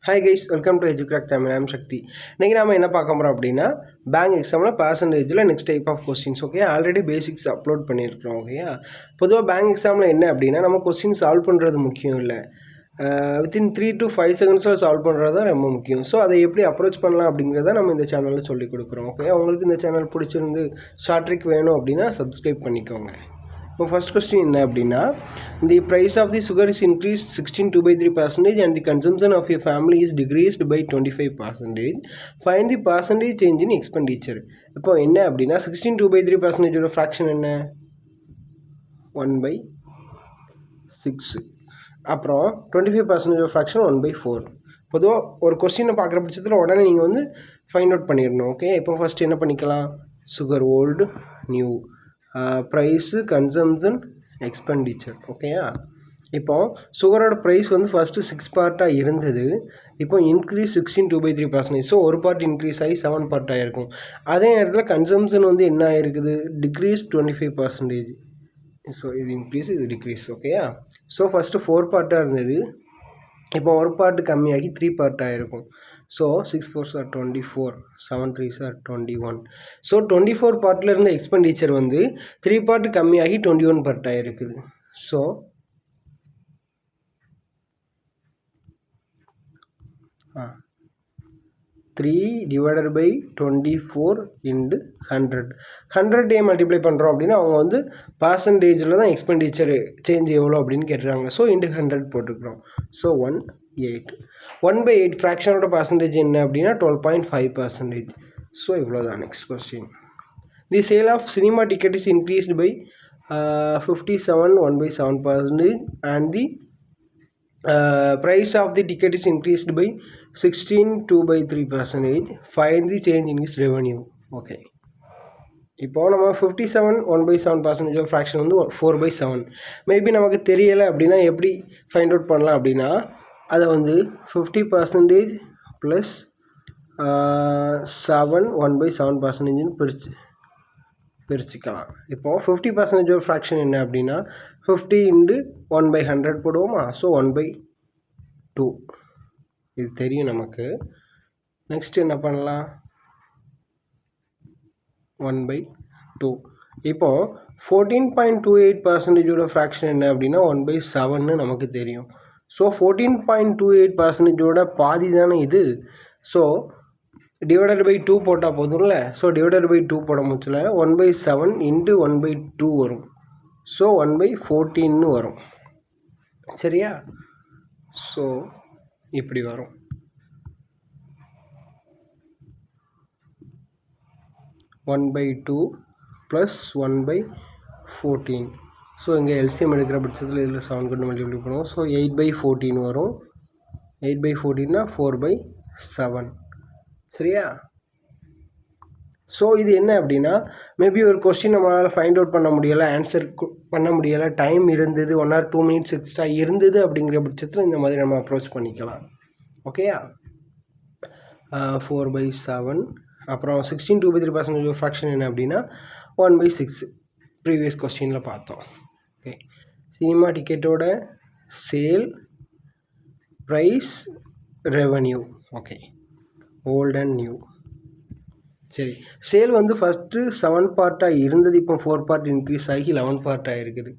Hi guys, welcome to EduCrack Tamil. I'm Shakti. இன்னைக்கு நாம என்ன பார்க்க போறோம் அப்படின்னா பேங்க் எக்ஸாமில் பர்சன்டேஜில் next type of questions. Okay, already basics upload பண்ணியிருக்கிறோம். ஓகேயா, பொதுவாக பேங்க் எக்ஸாமில் என்ன அப்படின்னா நம்ம கொஸ்டின் சால்வ் பண்ணுறது முக்கியம் இல்லை, வித்தின் 3 to 5 செகண்ட்ஸில் சால்வ் பண்ணுறது தான் ரொம்ப முக்கியம். ஸோ அதை எப்படி அப்ரோச் பண்ணலாம் அப்படிங்கிறத நம்ம இந்த சேனலில் சொல்லிக் கொடுக்குறோம். ஓகே, உங்களுக்கு இந்த சேனல் பிடிச்சிருந்து ஷார்ட் ட்ரிக் வேணும் அப்படின்னா சப்ஸ்கிரைப் பண்ணிக்கோங்க. இப்போ ஃபர்ஸ்ட் கொஸ்டின் என்ன அப்படின்னா, the price of the sugar is increase 16.2% and the consumption of your family is decreased by 25%. Find the percentage change in expenditure. இப்போ என்ன அப்படின்னா 16.2% ஃப்ராக்ஷன் என்ன, 1/6. அப்புறம் 25% ஃப்ராக்ஷன் 1/4. பொதுவாக ஒரு கொஸ்டினை பார்க்குற பட்சத்தில் உடனே நீங்கள் வந்து ஃபைண்ட் அவுட் பண்ணிடணும். ஓகே, இப்போ ஃபஸ்ட்டு என்ன பண்ணிக்கலாம், sugar old new, price consumption expenditure. ஓகேயா, இப்போ சுகரோட ப்ரைஸ் வந்து ஃபஸ்ட்டு 6 பார்ட்டாக இருந்தது, இப்போ இன்க்ரீஸ் 16.2%. ஸோ ஒரு பார்ட் இன்க்ரீஸ் ஆகி 7 பார்ட் ஆகிருக்கும். அதே நேரத்தில் கன்சம்ஷன் வந்து என்ன ஆகிருக்குது, டிக்ரீஸ் 25%. ஸோ இது இன்க்ரீஸ் இது டிக்ரீஸ். ஓகேயா, ஸோ ஃபஸ்ட்டு 4 பார்ட்டாக இருந்தது, இப்போ ஒரு பார்ட்டு கம்மியாகி 3 பார்ட் ஆகிருக்கும். So 6 4s are 24, 7 3s are 21. So 24 பார்ட்டில் இருந்த எக்ஸ்பெண்டிச்சர் வந்து 3 பார்ட் கம்மியாகி 21 பார்ட் ஆகிருக்குது. So 3/24 into 100. 100 மல்டிப்ளை பண்ணுறோம் அப்படின்னா அவங்க வந்து பர்சன்டேஜில் தான் எக்ஸ்பெண்டிச்சர் சேஞ்ச் எவ்வளோ அப்படின்னு கேட்டுருக்காங்க. ஸோ இன்ட்டு 100 போட்டுக்கிறோம். ஸோ 1/8. 1/8 ஃப்ராக்ஷனோட பர்சன்டேஜ் என்ன அப்படின்னா 12.5%. ஸோ இவ்வளோ தான். Next question, the sale of cinema ticket is increased by 57 1/7% and the price of the ticket is increased by 16 2/3%. Find the change in its revenue. Okay, இப்போ நம்ம 57 1/7% fraction வந்து 4/7. Maybe நமக்கு தெரியலை அப்படின்னா எப்படி ஃபைண்ட் அவுட் பண்ணலாம் அப்படின்னா, அதை வந்து 50% ப்ளஸ் 7 1/7% பிரிச்சுக்கலாம். இப்போது 50% ஃப்ராக்ஷன் என்ன அப்படின்னா 50 into 1/100 போடுவோமா. ஸோ 1/2 இது தெரியும் நமக்கு. நெக்ஸ்ட் என்ன பண்ணலாம், 1/2. இப்போ 14.28% ஃப்ராக்ஷன் என்ன அப்படின்னா 1/7 நமக்கு தெரியும். ஸோ 14.28% பாதி தானே இது. ஸோ டிவைடட் பை 2 போட்டால் போதும்ல. ஸோ டிவைடட் பை 2 போட முச்சில் 1/7 into 1/2 வரும். ஸோ 1/14 வரும். சரியா, ஸோ இப்படி வரும். (1/2 + 1/14). ஸோ இங்கே எல்சிஎம் எடுக்கிற பட்சத்தில் இதில் 7 கொண்டு மல்டிப்ளை பண்ணுவோம். ஸோ 8/14 வரும். 8/14னா 4/7. சரியா, ஸோ இது என்ன அப்படின்னா, மேபி ஒரு கொஸ்டின் நம்மளால் ஃபைண்ட் அவுட் பண்ண முடியலை, ஆன்சர் பண்ண முடியலை, டைம் இருந்தது 1 or 2 minutes எக்ஸ்ட்ரா இருந்தது அப்படிங்கிற பட்சத்தில் இந்த மாதிரி நம்ம அப்ரோச் பண்ணிக்கலாம். ஓகேயா, 4/7. அப்புறம் 16 2/3% ஃப்ராக்ஷன் என்ன அப்படின்னா 1/6. ப்ரீவியஸ் கொஸ்டினில் பார்த்தோம். ஓகே, சினிமா டிக்கெட்டோட sale, price, revenue. Okay, old and new. சரி, சேல் வந்து ஃபஸ்ட்டு 7 பார்ட்டாக இருந்தது, இப்போ 4 பார்ட் இன்க்ரீஸ் ஆகி 11 பார்ட்டாக இருக்குது.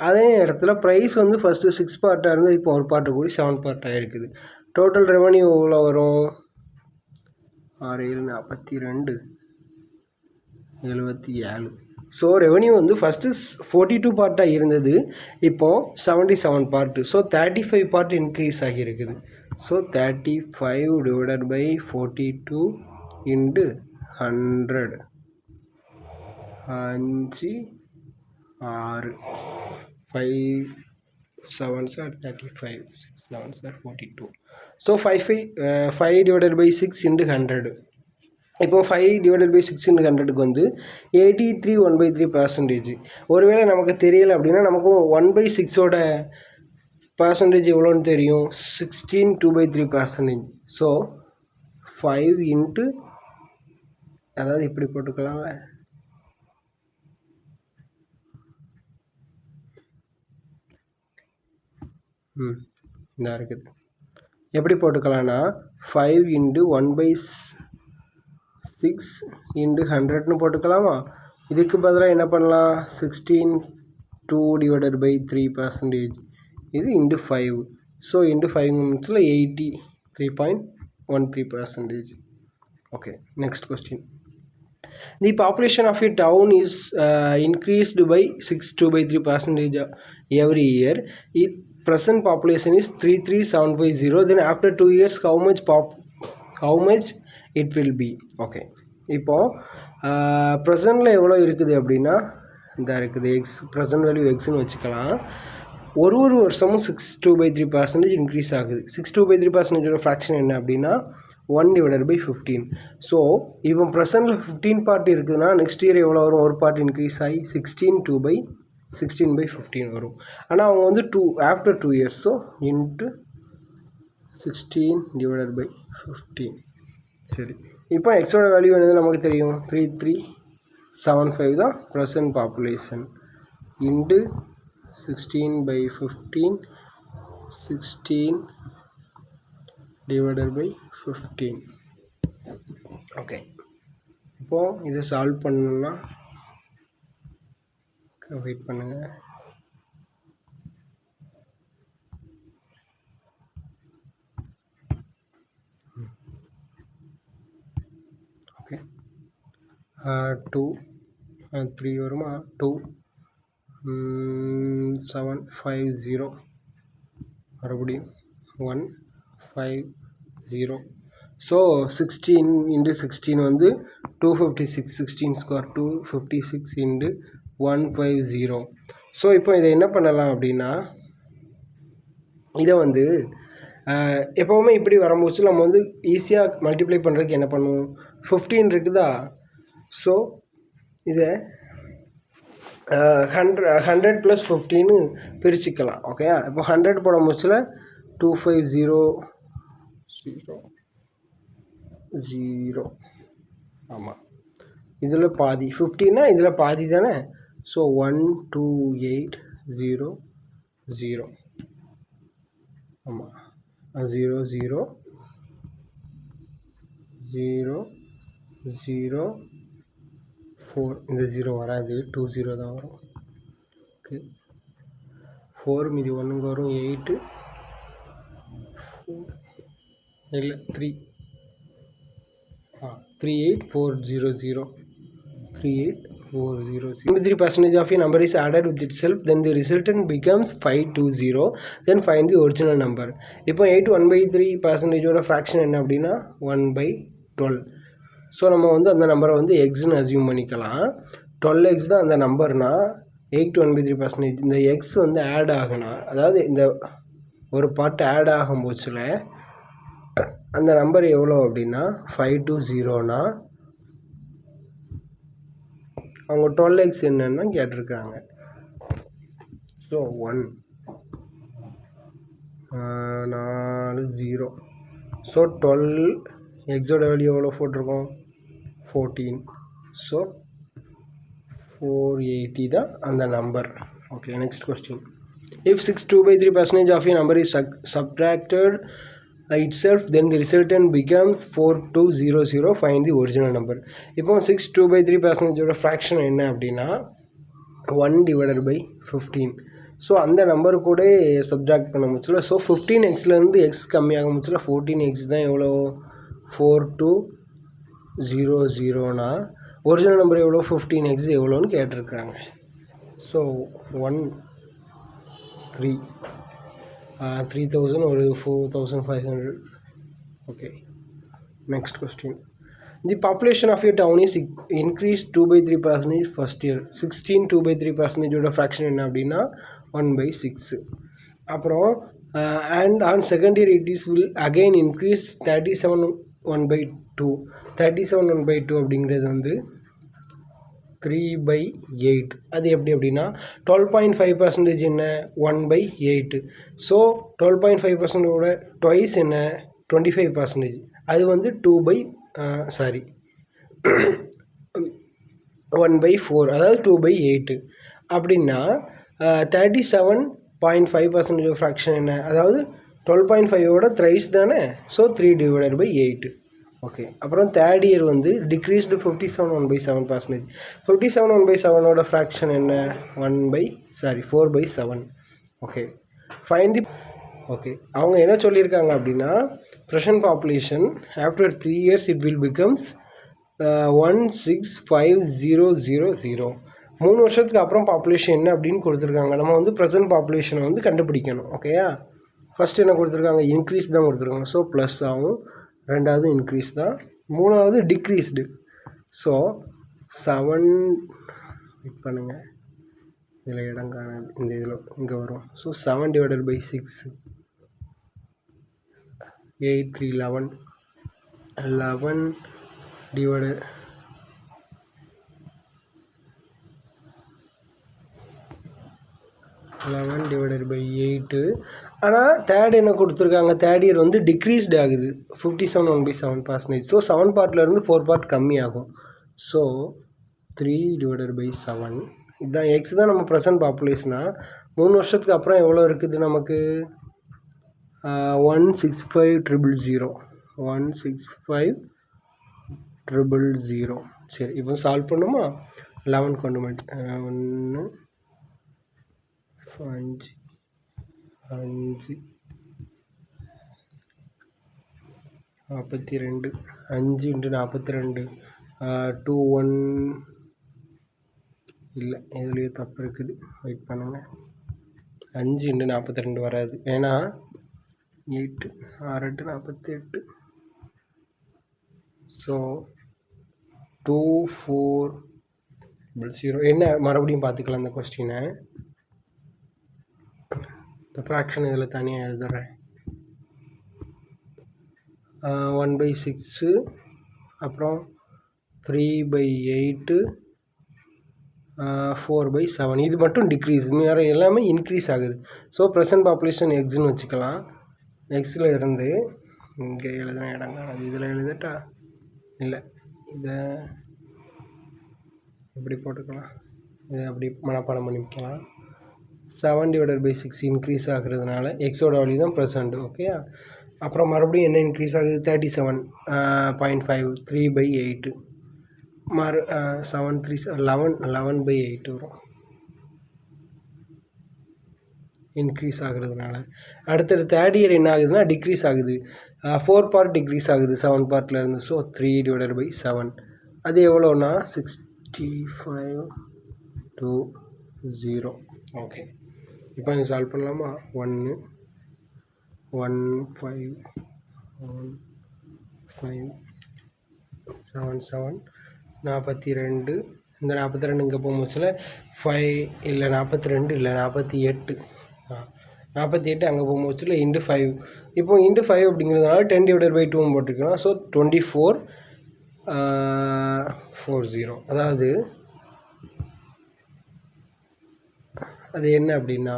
அதே இடத்துல ப்ரைஸ் வந்து ஃபஸ்ட்டு 6 பார்ட்டாக இருந்தது, இப்போ ஒரு பார்ட்டு கூடி 7 பார்ட்டாக இருக்குது. டோட்டல் ரெவன்யூ எவ்வளோ வரும், 6 7 42 77. ஸோ ரெவன்யூ வந்து ஃபஸ்ட்டு 42 பார்ட்டாக இருந்தது, இப்போது 77 பார்ட்டு. ஸோ 35 பார்ட் இன்க்ரீஸ் ஆகியிருக்குது. So 35 divided by 42 into 100. 5 6 5 7s are 35, 6 7s are 42. So 5 divided by 6 into 100. இப்போ 5 டிவைடட் பை 6 இன்ட்டு 100க்கு வந்து 83 1/3%. ஒருவேளை நமக்கு தெரியலை அப்படின்னா நமக்கு 1/6ஓட பர்சன்டேஜ் எவ்வளோன்னு தெரியும், 16 2/3%. ஸோ 5 இன்ட்டு, அதாவது இப்படி போட்டுக்கலாம்ல, இதாக இருக்குது. எப்படி போட்டுக்கலாம்னா 5 × 1/6 × 100ன்னு போட்டுக்கலாமா? இதுக்கு பதிலாக என்ன பண்ணலாம்? 16 2/3%. இது × 5. So × 5 minutesல 83.13%. Okay, next question. The population of a town is increased by 2/3% every year. Its present population is 33750. Then after 2 years, how much it will be? Okay. இப்போ ப்ரெசண்டில் எவ்வளோ இருக்குது அப்படின்னா இந்த இருக்குது எக்ஸ், ப்ரெசன்ட் வேல்யூ எக்ஸ்ன்னு வச்சுக்கலாம். ஒரு வருஷமும் 2/3% இன்க்ரீஸ் ஆகுது. 2/3% ஃப்ராக்ஷன் என்ன அப்படின்னா 1/15. ஸோ இப்போ ப்ரெசண்டில் 15 பார்ட் இருக்குதுன்னா நெக்ஸ்ட் இயர் எவ்வளோ வரும்? ஒரு பார்ட் இன்க்ரீஸ் ஆகி 16/15 வரும். ஆனால் அவங்க வந்து ஆஃப்டர் 2 years. So into 16/15. சரி, இப்போ எக்ஸோட வேல்யூ என்னது நமக்கு தெரியும். 3375 தான் ப்ரெசன்ட் பாப்புலேஷன். இன்ட்டு 16/15, 16/15. ஓகே, இப்போது இதை சால்வ் பண்ணணும்னா வெயிட் பண்ணுங்கள். ஓகே, 2 3 வருமா? 2750 மறுபடியும் 150. ஸோ 16 × 16 வந்து 256. 16 ஸ்கொயர் 256 × 150. ஸோ இப்போ இதை என்ன பண்ணலாம் அப்படின்னா இதை வந்து எப்போவுமே இப்படி வரும்போது நம்ம வந்து ஈஸியாக மல்டிப்ளை பண்ணுறதுக்கு என்ன பண்ணுவோம்? 15 இருக்குதா? ஸோ இதை 100 + 15 பிரிச்சுக்கலாம். ஓகே, இப்போ 100 போட முடிச்சல 2500. ஆமாம், இதில் பாதி 15னா இதில் பாதி தானே. ஸோ 12800. ஆமாம், 00004. இந்த 0 வராது, 20 தான் வரும். ஓகே, 4 மீதி 1 வரும் 8 இல்லை 3 38400. 3% of a number is added with itself, then the resultant becomes 520. Then find the original number. இப்போ 8 1/3% ஃப்ராக்ஷன் என்ன அப்படின்னா 1/12. ஸோ நம்ம வந்து அந்த நம்பரை வந்து எக்ஸ்ன்னு அசியூம் பண்ணிக்கலாம். 12x தான் அந்த நம்பர்னா 8 1/3%. இந்த எக்ஸ் வந்து ஆட் ஆகணும், அதாவது இந்த ஒரு பார்ட் ஆட் ஆகும் போச்சுல அந்த நம்பர் எவ்வளோ அப்படின்னா 520னா அவங்க 12x என்னன்னா கேட்டிருக்காங்க. ஸோ 140. ஸோ 12xோட வேல்யூ எவ்வளோ போட்டிருக்கோம்? 14. ஸோ 480 தான் அந்த number. Okay, next question. If 2/3% of a number is subtracted itself, then the resultant becomes 4200. Find the original number. இப்போ 2/3% ஃப்ராக்ஷன் என்ன அப்படின்னா 1/15. ஸோ அந்த நம்பர் கூட சப்ட்ராக்ட் பண்ண முடிச்சல. ஸோ 15xலேருந்து எக்ஸ் கம்மியாக முடிச்சல 14x தான் எவ்வளோ? 4200னா ஒரிஜினல் நம்பர் எவ்வளோ? 15x எவ்வளோன்னு கேட்டிருக்காங்க. ஸோ 3000 ஒரு 4500. Okay, next question. The population of a town is increased 2/3% first year. 16 2/3% fraction என்ன அப்படின்னா 1/6. அப்புறம் and on second year it is will again increase 37 1/2. 37 1/2 அப்படிங்கிறது வந்து 3/8. அது எப்படி அப்படின்னா 12.5% என்ன? 1/8. ஸோ 12.5%ஓட ட்வைஸ் என்ன? 25%. அது வந்து 1/4, அதாவது 2/8. அப்படின்னா 37.5% ஃப்ராக்ஷன் என்ன? அதாவது 12.5ஓட த்ரைஸ் தானே. ஸோ 3/8. ஓகே. அப்புறம் தேர்ட் இயர் வந்து டிக்ரீஸ்டு 57 1/7%. 57 1/7ஓட ஃப்ராக்ஷன் என்ன? 4/7. ஓகே. ஃபைண்ட் தி. ஓகே. அவங்க என்ன சொல்லியிருக்காங்க அப்படின்னா present population after 3 years it will becomes 165,000. 3 வருஷத்துக்கு அப்புறம் பாப்புலேஷன் என்ன அப்படின்னு கொடுத்துருக்காங்க. நம்ம வந்து ப்ரெசன்ட் பாப்புலேஷனை வந்து கண்டுபிடிக்கணும். ஓகேயா? ஃபஸ்ட் என்ன கொடுத்துருக்காங்க? இன்க்ரீஸ் தான் கொடுத்துருக்காங்க. ஸோ ப்ளஸ் ஆகும். ரெண்டாவது இன்க்ரீஸ் தான். மூணாவது டிக்ரீஸ்டு. ஸோ 7 வெயிட் பண்ணுங்கள், இதில் இடம் காணாது, இந்த இதில் இங்கே வரும். So 7/6 8 3 11 11 divided 8. ஆனால் தேர்ட் என்ன கொடுத்துருக்காங்க? தேர்ட் இயர் வந்து டிக்ரீஸ்டு ஆகுது 57 1/7%. ஸோ 7 பார்ட்லேருந்து 4 பார்ட் கம்மி ஆகும். ஸோ 3/7. இதுதான் எக்ஸ் தான் நம்ம ப்ரெசன்ட் பாப்புலேஷனாக 3 வருஷத்துக்கு அப்புறம் எவ்வளோ இருக்குது நமக்கு? 165,000. 165,000. சரி, இப்போ சால்வ் பண்ணுமா? 11 கொண்டு மாட்டேன். 1 5 5 42 5 × 42 2 1 இல்லை, இதுலேயே தப்பு இருக்குது. வெயிட் பண்ணுங்கள். 5 × 42 வராது, ஏன்னா 8 6 8 48. ஸோ 2400. என்ன மறுபடியும் பார்த்துக்கலாம் இந்த கொஸ்டினை. இந்த ஃப்ராக்ஷன் இதில் தனியாக எழுதுகிறேன். 1/6 அப்புறம் 3/8 4/7. இது மட்டும் டிக்ரீஸ், வேறு எல்லாமே இன்க்ரீஸ் ஆகுது. ஸோ ப்ரெசன்ட் பாப்புலேஷன் எக்ஸ்ன்னு வச்சுக்கலாம். எக்ஸில் இருந்து இங்கே எழுதுன இடம் காணாது, இதில் எழுதட்டா? இல்லை, இதை இப்படி போட்டுக்கலாம், இதை அப்படி மனப்பாடம் பண்ணிக்கலாம். 7/6 இன்க்ரீஸ் ஆகுறதுனால எக்ஸோட வேல்யூ தான் ப்ரெசண்ட். ஓகே. அப்புறம் மறுபடியும் என்ன இன்க்ரீஸ் ஆகுது? 37.5 3/8 7 3 11/8 வரும் இன்க்ரீஸ் ஆகுறதுனால. அடுத்தது தேர்ட் இயர் என்ன ஆகுதுன்னா டிக்ரீஸ் ஆகுது. 4 பார்ட் டிக்ரீஸ் ஆகுது 7 பார்ட்லேருந்து. ஸோ 3/7. அது எவ்வளோனா 65,200. ஓகே. இப்போ நீங்கள் சால்வ் பண்ணலாமா? 1 1 5 1 5 7 7 42. இந்த 42 இங்கே போகும்போதுல 5 இல்லை 42 இல்லை 48 48 அங்கே போகும்போதுல இன்ட்டு 5. இப்போ இன்ட்டு 5 அப்படிங்கிறதுனால 10/2 போட்டிருக்கலாம். ஸோ 2440. அதாவது அது என்ன அப்படின்னா,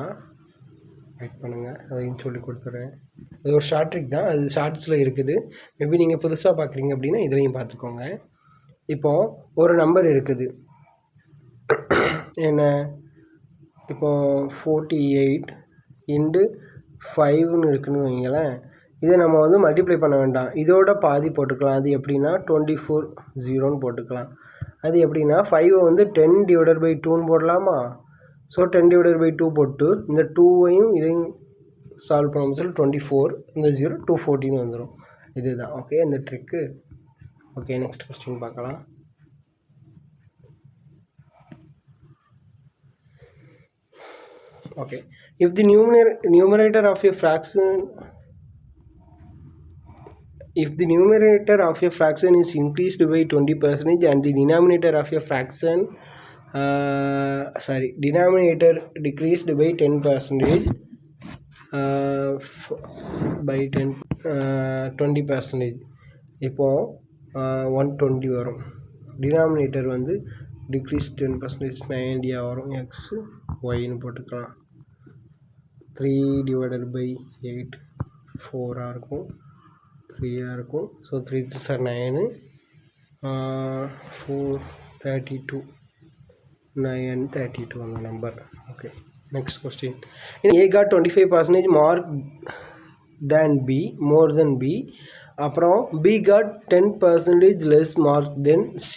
வெயிட் பண்ணுங்கள், அதையும் சொல்லி கொடுத்துட்றேன். அது ஒரு ஷார்ட் ட்ரிக் தான், அது ஷார்ட்ஸில் இருக்குது. மேபி நீங்கள் புதுசாக பார்க்குறீங்க அப்படின்னா இதுலையும் பார்த்துக்கோங்க. இப்போது ஒரு நம்பர் இருக்குது, என்ன? இப்போது 48 × 5ன்னு இருக்குன்னு வைங்களேன். இதை நம்ம வந்து மல்டிப்ளை பண்ண வேண்டாம், இதோட பாதி போட்டுக்கலாம். அது எப்படின்னா 2400 போட்டுக்கலாம். அது எப்படின்னா 5 வந்து 10/2 போடலாமா? ஸோ 10/2 போட்டு இந்த 2வையும் இதையும் சால்வ் பண்ண சொல்லி 24, இந்த 0 214 வந்துடும். இதுதான் ஓகே இந்த ட்ரிக்கு. ஓகே, நெக்ஸ்ட் கொஸ்டின் பார்க்கலாம். Okay, if the numerator of a fraction is increased by 20% and the denominator of a fraction denominator decreased by 10% by 20%, இப்போ 120 வரும். டினாமினேட்டர் வந்து டிக்ரீஸ் 10% 90 வரும். எக்ஸ் ஒய்ன்னு போட்டுக்கலாம். 3/8 4 இருக்கும், 3 இருக்கும். ஸோ 3 3 9 4 32 932 அந்த number. Okay, next question. A got 25% mark than B, more than B. அப்புறம் B got 10% less mark than C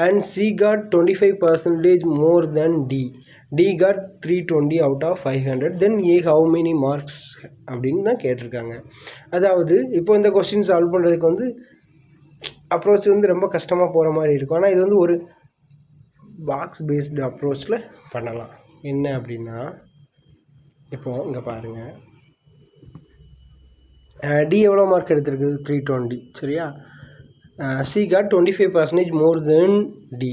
and C got 25% more than D. D got 320 out of 500. Then A how many marks அப்படின்னு தான் கேட்டிருக்காங்க. அதாவது இப்போ இந்த question solve பண்ணுறதுக்கு வந்து approach வந்து ரொம்ப கஷ்டமாக போகிற மாதிரி இருக்கும். ஆனால் இது வந்து ஒரு பாக்ஸ் பேஸ்டு அப்ரோச்சில் பண்ணலாம். என்ன அப்படின்னா இப்போது இங்கே பாருங்கள், டி எவ்வளோ மார்க் எடுத்திருக்குது 320 சரியா. சி காட் 25% மோர் தென் டி.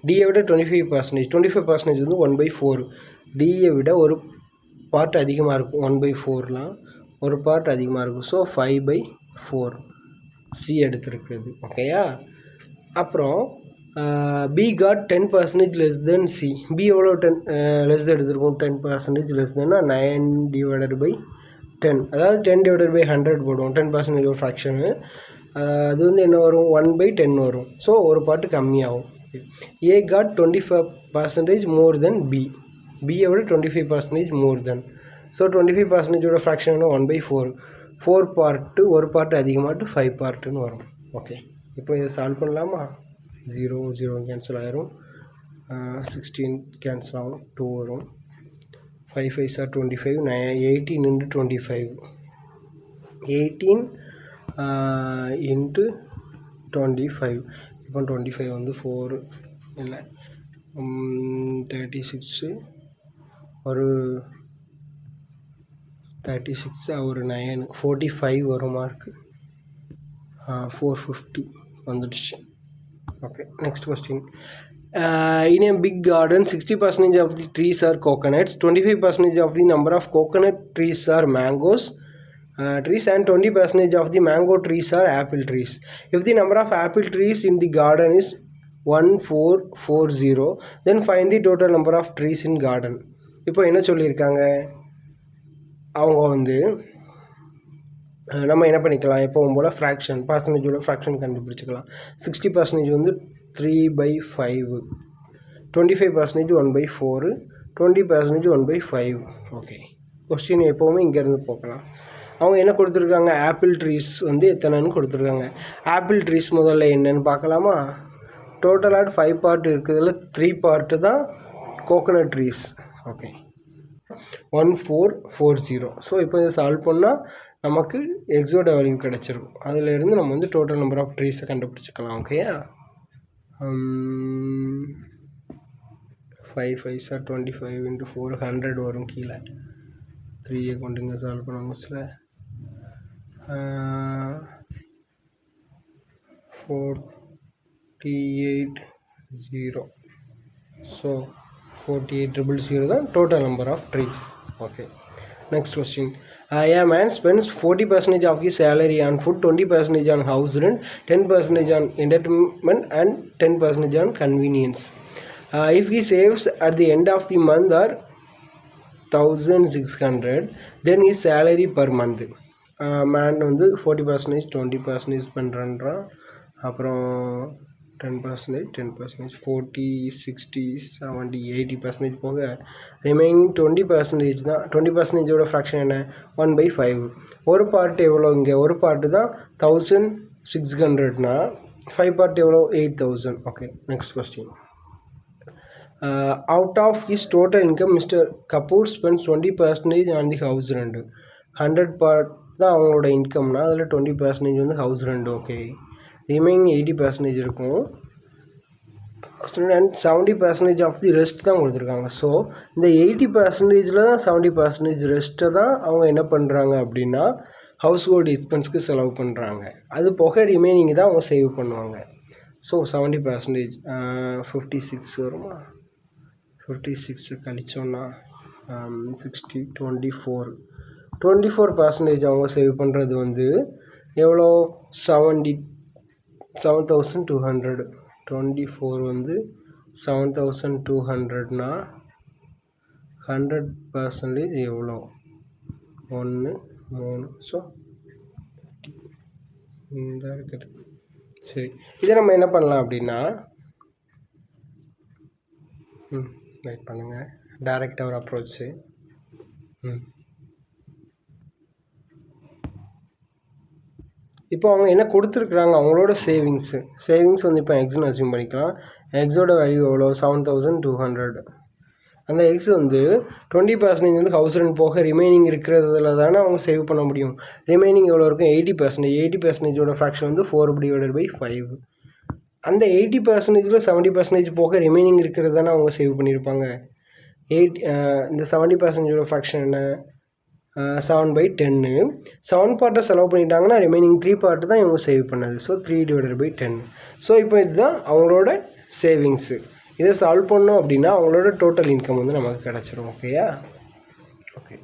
டியை விட 25% வந்து 1/4. டியை விட ஒரு பார்ட் அதிகமாக இருக்கும், 1/4லாம் ஒரு பார்ட் அதிகமாக இருக்கும். ஸோ 5/4 சி எடுத்திருக்குது ஓகேயா. அப்புறம் B got 10% less then C. B எவ்வளோ லெஸ் எடுத்திருக்கும், 10% லெஸ் தென்னா 9/10. அதாவது 10/100 போடுவோம். 10% ஒரு ஃப்ராக்ஷனு, அது வந்து என்ன வரும், 1/10 வரும். ஸோ ஒரு பார்ட்டு கம்மியாகும். A got 25% more than B. பியை விட 25% மோர் தென். ஸோ 25%ஓட ஃப்ராக்ஷன் 1/4. 4 பார்ட்டு ஒரு பார்ட்டு அதிகமாகிட்டு 5 பார்ட்டுன்னு வரும். ஓகே, இப்போ இதை சால்வ் பண்ணலாமா. 0 0 கேன்சல் ஆயிரும், 16 கேன்சல் ஆகும், 2 வரும். 5 5 are 25, 18 into 25, 18 into 25. இப்போ 25 வந்து 4 இல்லை 36, ஒரு 36 ஒரு 9, 45 வரும் மார்க்கு. 450 வந்துடுச்சு. Okay, next question. In a big garden, 60% of the trees are coconuts, 25% of the number of coconut trees are mangoes trees, and 20% of the mango trees are apple trees. If the number of apple trees in the garden is 1440, then find the total number of trees in garden. இப்போ என்ன சொல்லியிருக்காங்க, அவங்க வந்து நம்ம என்ன பண்ணிக்கலாம், எப்போவும் போல் fraction பர்சன்டேஜோட fraction கண்டுபிடிச்சிக்கலாம். 60% வந்து 3/5, 25% 1/4, 20% 1/5. ஓகே, கொஸ்டின் எப்போவுமே இங்கேருந்து போகலாம். அவங்க என்ன கொடுத்துருக்காங்க, ஆப்பிள் ட்ரீஸ் வந்து எத்தனைன்னு கொடுத்துருக்காங்க. ஆப்பிள் ட்ரீஸ் முதல்ல என்னன்னு பார்க்கலாமா. டோட்டலாக 5 பார்ட் இருக்குதுல, 3 பார்ட்டு தான் கோகோனட் ட்ரீஸ். ஓகே, 1440. ஸோ இப்போ இதை சால்வ் பண்ணால் நமக்கு எக்ஸோட வேல்யூ கிடச்சிரும். அதிலேருந்து நம்ம வந்து டோட்டல் நம்பர் ஆஃப் ட்ரீஸை கண்டுபிடிச்சிக்கலாம். ஓகேயா. 5 5 are 25 into 4 100 வரும். கீழே 3 கொண்டுங்க சால்வ் பண்ண முடியல. 48,000. ஸோ 48,000 தான் total number of trees. Okay, next question. A man spends 40% of his salary on food, 20% on house rent, 10% on entertainment, and 10% on convenience. If he saves at the end of the month are 1,600, then his salary per month. Man வந்து 40%, 20% பண்ணுறான். அப்புறம் 10%, 40, 60, 70, 80% போக remaining 20% தான். 20%ஓட fraction என்ன, 1/5. ஒரு part எவ்வளோ, இங்கே ஒரு பார்ட்டு தான் 1,600னா 5 பார்ட் எவ்வளோ, 8,000. Okay, next question. Out of his total income mister Kapoor spends 20% on the house rent. 100 part தான் அவங்களோட இன்கம்னா அதில் 20% வந்து ஹவுஸ் ரெண்ட். ஓகே, ரிமைனிங் 80% இருக்கும். அண்ட் 70% ஆஃப் தி ரெஸ்ட் தான் கொடுத்துருக்காங்க. ஸோ இந்த 80%ல் தான் 70% ரெஸ்ட்டை தான் அவங்க என்ன பண்ணுறாங்க அப்படின்னா ஹவுஸ் ஹோல்டு எக்ஸ்பென்ஸ்க்கு செலவு பண்ணுறாங்க. அது போக ரிமைனிங் தான் அவங்க சேவ் பண்ணுவாங்க. ஸோ 70% 56 வருமா, 56 கழிச்சோன்னா 60, 24% அவங்க சேவ் பண்ணுறது வந்து எவ்வளோ, 7,200. 24 வந்து 7,200னா 100% எவ்வளோ, 1 3. ஸோ இந்த இருக்குது. சரி, இதை நம்ம என்ன பண்ணலாம் அப்படின்னா, வெயிட் பண்ணுங்கள், டைரெக்டாக ஒரு அப்ரோச்சு. இப்போ அவங்க என்ன கொடுத்துருக்குறாங்க அவங்களோட சேவிங்ஸ் வந்து இப்போ எக்ஸ்னு அசியூம் பண்ணிக்கலாம். எக்ஸோட வேல்யூ எவ்வளோ 7200. அந்த எக்ஸ் வந்து 20% வந்து ஹவுஸ் ரெண்ட் போக ரிமைனிங் இருக்கிறதுல தானே அவங்க சேவ் பண்ண முடியும். ரிமைனிங் எவ்வளோ இருக்கும் 80%. 80%ஓட ஃப்ராக்ஷன் வந்து 4/5. அந்த 80%ல் 70% போக ரிமைனிங் இருக்கிறது தானே அவங்க சேவ் பண்ணியிருப்பாங்க. இந்த 70%ஓட ஃப்ராக்ஷன் என்ன 7/10. 7 பார்ட்டை செலவு பண்ணிட்டாங்கன்னா ரிமைனிங் 3 பார்ட்டு தான் இவங்க சேவ் பண்ணது. ஸோ 3/10. ஸோ இப்போ இதுதான் அவங்களோட சேவிங்ஸு. இதை சால்வ் பண்ணோம் அப்படின்னா அவங்களோட டோட்டல் இன்கம் வந்து நமக்கு கிடச்சிரும். ஓகேயா? ஓகே.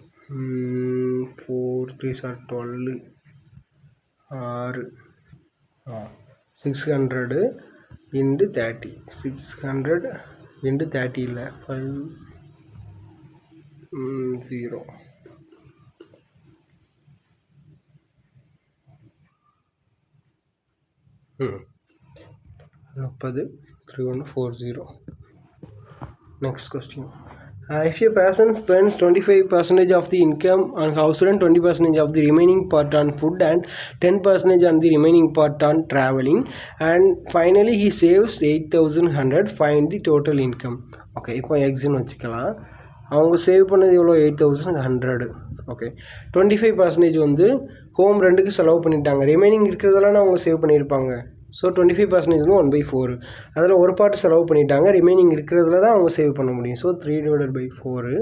4 3 12 6 600 into 30. 600 into 30 இல்லை 5 0 30 3140. Next question. If a person spends 25% of the income on house rent, 20% of the remaining part on food, and 10% on the remaining part on traveling, and finally he saves 8100, find the total income. Okay, இப்போ எக்ஸ்னு வச்சுக்கலாம். அவங்க save பண்ணது எவ்வளோ 8100. Okay, 25% வந்து home ரெண்ட்டுக்கு செலவு பண்ணிட்டாங்க. Remaining இருக்கிறதெல்லாம் அவங்க சேவ் பண்ணியிருப்பாங்க. ஸோ 25% வந்து 1/4. அதில் ஒரு பார்ட் செலவு பண்ணிட்டாங்க. ரிமைனிங் இருக்கிறதுல தான் அவங்க சேவ் பண்ண முடியும். ஸோ 3/4.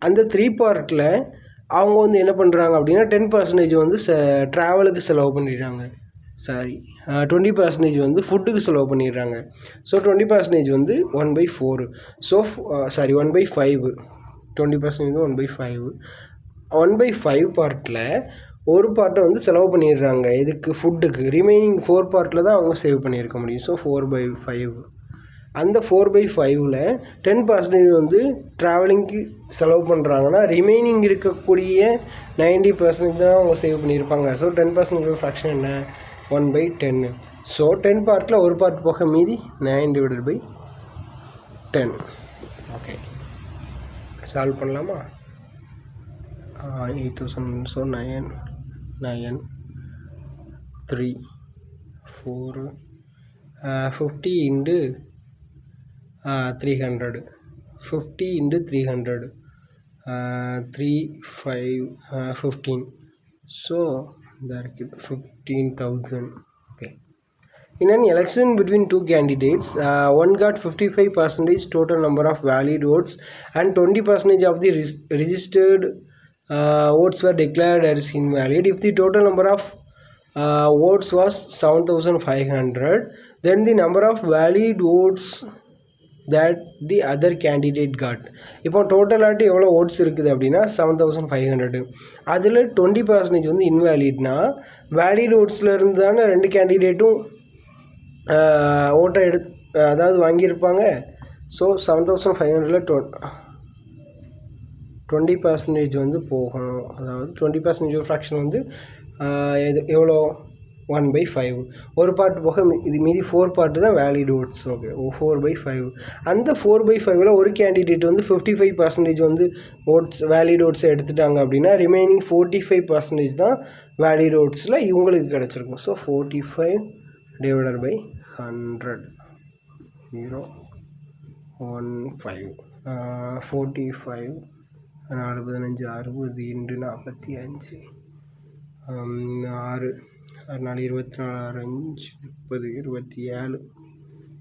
அந்த 3 பார்ட்டில் அவங்க வந்து என்ன பண்ணுறாங்க அப்படின்னா 10% வந்து ட்ராவலுக்கு செலவு பண்ணிடுறாங்க. 20% வந்து ஃபுட்டுக்கு செலவு பண்ணிடுறாங்க. ஸோ 20% வந்து 1/4. ஸோ 1/5. 20% வந்து 1/5. 1/5 பார்ட்டில் ஒரு பார்ட்டை வந்து செலவு பண்ணிடுறாங்க. இதுக்கு ஃபுட்டுக்கு. ரிமைனிங் 4 பார்ட்டில் தான் அவங்க சேவ் பண்ணியிருக்க முடியும். ஸோ 4/5. அந்த 4/5ல் 10% வந்து ட்ராவலிங்க்கு செலவு பண்ணுறாங்கன்னா ரிமைனிங் இருக்கக்கூடிய 90% தான் அவங்க சேவ் பண்ணியிருப்பாங்க. ஸோ 10% ஃப்ராக்ஷன் என்ன 1/10. ஸோ 10 பார்ட்டில் ஒரு பார்ட் போக மீதி 9/10. ஓகே, சால்வ் பண்ணலாமா? 8000. So 9 3 4 50 into 300. 50 into 300 3 5 15. So there is 15,000. Okay. In an election between two candidates, one got 55% total number of valid votes and 20% of the registered votes were declared as invalid. If the total number of votes was 7500, then the number of valid votes that the other candidate got. இப்போ டோட்டலாட்டி எவ்வளோ oats இருக்குது அப்படின்னா 7500. அதில் 20% வந்து இன்வேலிட்னா valid ஓட்ஸில் இருந்து தானே 2 கேண்டிடேட்டும் ஓட்டை அதாவது வாங்கியிருப்பாங்க. ஸோ 7500ல் 20% வந்து போகணும். அதாவது 20% ஃப்ராக்ஷன் வந்து எவ்வளோ 1/5. ஒரு பார்ட் போக இது மீதி 4 பார்ட்டு தான் வேலிட் ஓட்ஸ். ஓகே, 4/5. அந்த 4/5ல் ஒரு கேண்டிடேட் வந்து 55% வந்து வேலிட் ஓட்ஸை எடுத்துட்டாங்க அப்படின்னா ரிமைனிங் 45% தான் வேலிட் ஓட்ஸில் இவங்களுக்கு கிடச்சிருக்கும். ஸோ 45/100 015. 45 4 15 60 into 45 6 4 24 5 30 27.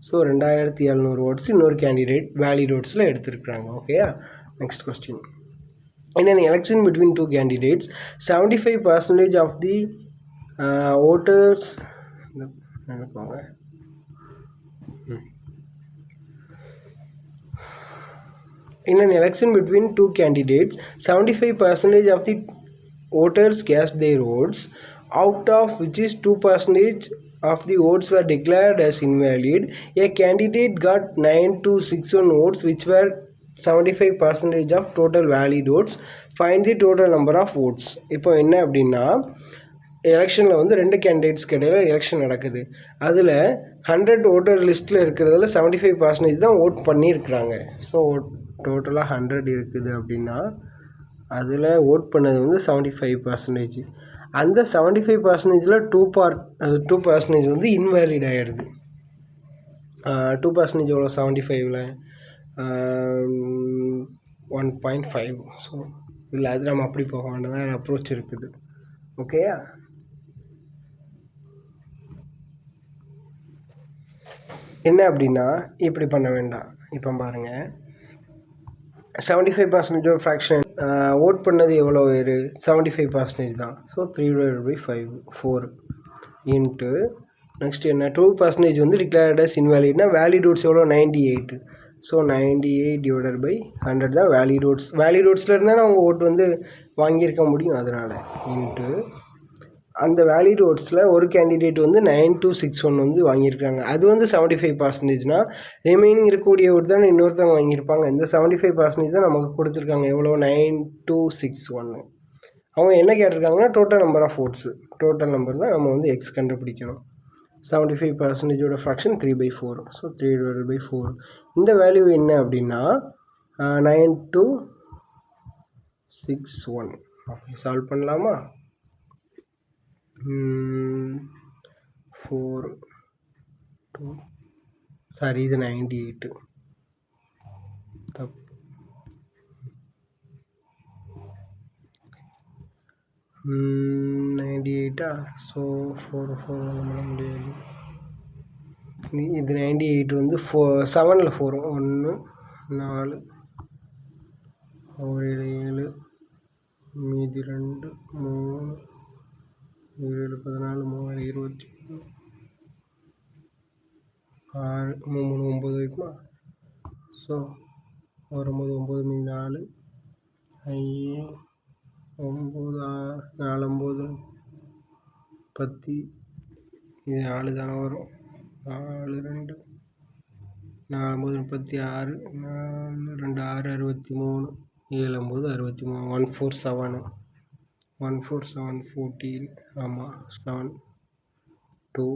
ஸோ 2700 ஓட்ஸ் இன்னொரு கேண்டிடேட் வேலிட் ஓட்ஸில் எடுத்துருக்குறாங்க. ஓகேயா? Next question. In an election between two candidates, 75% of the voters In an election between two candidates, 75% of the voters cast their votes, out of which is 2% of the votes were declared as invalid. A candidate got 9261 votes, which were 75% of total valid votes. Find the total number of votes. இப்போ என்ன அப்படின்னா எலெக்ஷனில் வந்து 2 கேண்டிடேட்ஸ்க்கு இடையில் election நடக்குது. அதில் 100 voter லிஸ்ட்டில் இருக்கிறதுல 75% தான் ஓட் பண்ணியிருக்கிறாங்க. ஸோ டோட்டலாக 100 இருக்குது அப்படின்னா அதில் ஓட் பண்ணது வந்து 75%. அந்த 75%ல் 2% வந்து இன்வேலிட் ஆகிடுது. 2% எவ்வளோ 75ல் 1.5. ஸோ இல்லை, அது நம்ம அப்படி போக வேண்டாம், வேறு அப்ரோச் இருக்குது. ஓகேயா? என்ன அப்படின்னா இப்படி பண்ண வேண்டாம். இப்போ பாருங்கள், 75% ஃப்ராக்ஷன் ஓட் பண்ணது எவ்வளோ பேர்? 75% தான். ஸோ 3/5 4 இன்ட்டு நெக்ஸ்ட் என்ன, 2% வந்து டிக்ளேர்ட் அஸ் இன்வேலிட்னா வேலிட் ஓட்ஸ் எவ்வளோ? 98. ஸோ 98/100 தான் வேலிட் ஓட்ஸ். வேலிட் ஓட்ஸில் இருந்தால் அவங்க ஓட்டு வந்து வாங்கியிருக்க முடியும். அதனால் இன்ட்டு அந்த வேலிட் ஓட்ஸில் ஒரு கேண்டிடேட் வந்து 9261 வந்து வாங்கியிருக்காங்க. அது வந்து 75%னா ரிமைனிங் இருக்கக்கூடிய ஓட்டு தான் இன்னொருத்தவங்க வாங்கியிருப்பாங்க. இந்த 75% தான் நமக்கு கொடுத்துருக்காங்க. எவ்வளோ? 9261. அவங்க என்ன கேட்டிருக்காங்கன்னா total number of votes. Total number தான் நம்ம வந்து எக்ஸ் கண்டுபிடிக்கணும். 75%ஓட ஃப்ராக்ஷன் 3/4. ஸோ 3/4. இந்த வேல்யூ என்ன அப்படின்னா 9261. ஓகே, சால்வ் பண்ணலாமா? 4 2 சாரி, இது 98 தப்பு. 98. ஸோ 4 4 முடியாது. இது 98 வந்து 7ல் 4 1 4 7 மீதி 2 3 7 14 3 20 6 3 9 வைக்குமா? ஸோ வரும்போது 9 மீதி 4 9 4 9 10. இது 4 தானே வரும். 4 2 4 36 4 2 6 63 7 63 147 147 14. ஆமாம், 7 2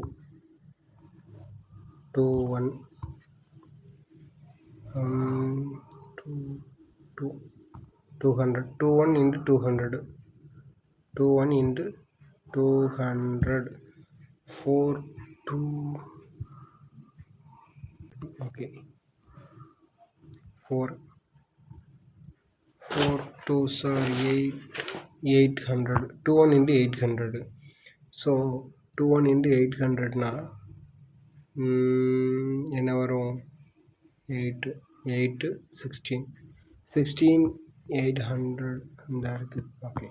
2 1 2 200 21 into 200 21 into 200 4 2. okay 4 2 800 21 into 800. so 21 into 800 na என்ன வரும்? 8 8 16 800 இந்த இருக்குது. ஓகே.